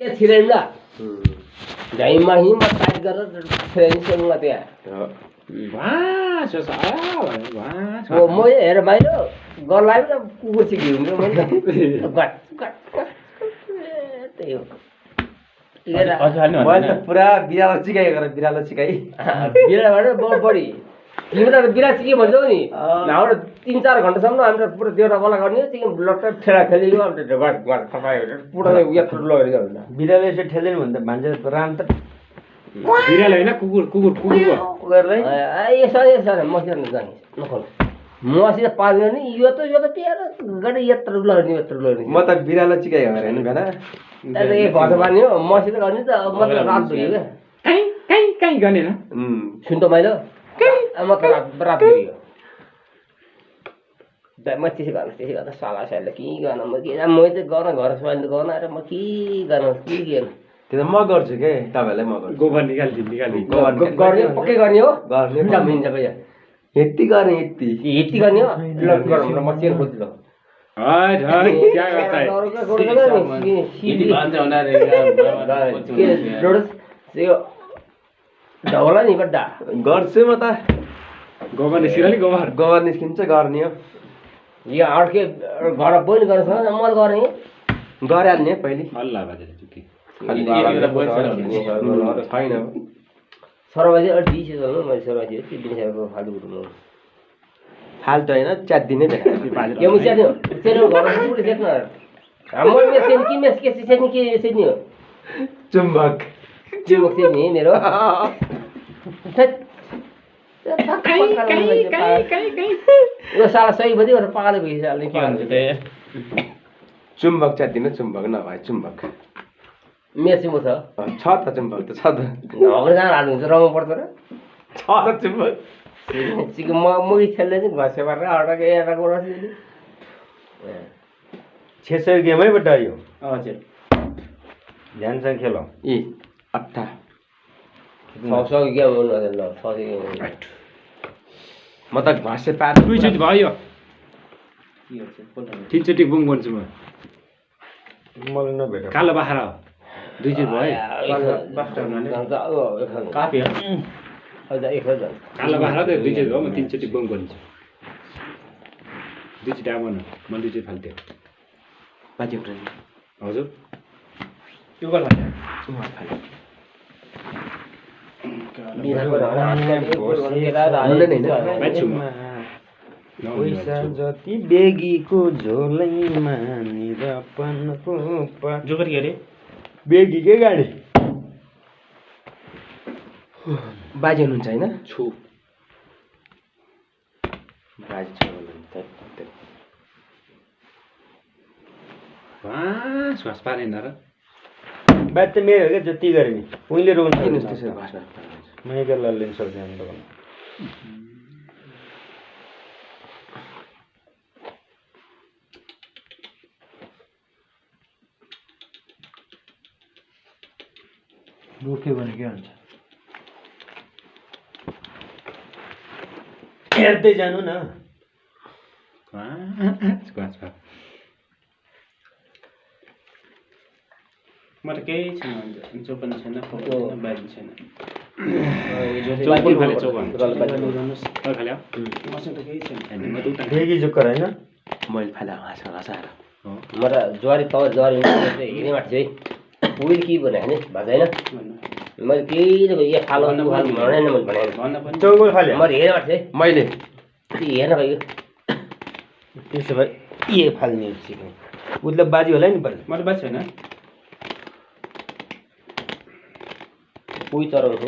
के छिरेन्दा गाईमा हिम्मत टाइट गरेर छिरेन सेलमा त्यहाँ भास आयो भास म हेर बाहिर गरलाई त कुकुर सिकी हुन्छ मैले गट गट त्यही हो मैले त पुरा बिरालो सिकाइ गरेर बिरालो सिकाइ बिरालोबाट बढी तिमी त बिरा सिके भन्छौ नि हाम्रो 3-4 घण्टासम्म हामी त पुरा देउरा बला गर्ने तिमी लट्टर ठेला खेलेको अब पुरा यत्रो लगेको हुन्छ बिरालो यसो ठेल्दैन भने त भान्जा राम त बिरालो हैन कुकुर कुकुर कुकुर गर्दै यसो मसिनो जाने नखोल मसित पाल्दैन नि यो त प्यारो गडे यत्रो लग्ने म त बिरालो सिकाइ गरेर हेर्नु भएन ए घट बानी हो मसित गर्ने त म त रात भयो क्या काई गर्ने न सुन त मैले म त रात भयो म त्यसै गर्न साला साला के गर्न म चाहिँ गर्न घर स्वाइन गर्न र म के गर्न के गर्न त्यो त म गर्छु के तपाईहरुलाई म गर्छु गोबर निकाल्दिन गर्ने पक्कै गर्ने हो गर्ने जमिन छ भैया यति गर्ने यति गर्ने हो ल गरौँ ल म चेल खोज्छु ल हाय हाय क्या गर्ता है यदि भन्छ ढौला नि बड्डा गर्छु म त गोबर निस्किरली गोबर निस्किन्छ गर्ने हो यो अर्कै घर पनि गर्न सक्छ म गर्ने गरिहाल्ने पहिले हल्ला बाजे चुकी छैन सरबाजी अलि दिसे चल्नु मैले सरबाजी त्यो बिनसाको फाल्टु कुरो फाल्टु होइन च्यात्दिनै के म च्यात्नु तेरो घर पुरै च्यात्नु हाम्रो मेरो तेल कि मेस के च्यात्नु के च्यात्नु हो चुम्बक नि मेरो यो साला सही बदी गरेर पागल भइसक्यो के भन्छ त चुम्बक च्यात्दिनु चुम्बक नभए चुम्बक मेरो चाहिँ छ त चुम्बक त छ त हग्रे जहाँ हाल्नु हुन्छ रमाउनु पर्छ र छ त चुम्बक मुगी खेल्दै चाहिँ घसे पारेर अड्क एटाको रसी छेसो गेमै बट यो हजुर ध्यानसँग खेल ए 8 600 गेम हो ल 600 गेम म त घसे पार दुईचोटि भयो तीनचोटि बुङ गर्छु म मलाई नभेट कालो बाख्रा हो दुईचोटि भयो काफी हजुर 1000 कालो बाख्रा त दुईचोटि भयो म तीनचोटि बुङ गर्छु दुईचोटि आउनु म दुईचोटि फाल्थ्यो बाजे हजुर त्यो गर्नु पैसा जति बेगीको झोलैमा निरपनको जोकर के रे बेगी के गाडी बाजे हुनुहुन्छ हैन छु बाजे छ भन्नुहुन्छ श्वास पारेन र बात त मेरो हो क्या जति गरे नि उहिले रोन किन त्यसो भाषा म एक लल्ले सक्दैन त रोक्यो भने के हुन्छ हेर्दै जानु न म त केही छैन जो पनि छैन बाहिर छैन बेगी जुकर हैन मैले फाले हाँसा हाँसाएर म त ज्वारी त ज्वारी हेर्ने माथि चाहिँ उहिले के भने हैन भन्दैन मैले केही यो फालो भनेन भने चौगोल फाले म हेर्ने माथि चाहिँ मैले हेर्न भयो त्यसो भए ए फाल्ने सिक्ने उले बाजी होला नि पनि म त बाजी छैन कोही चराउँछ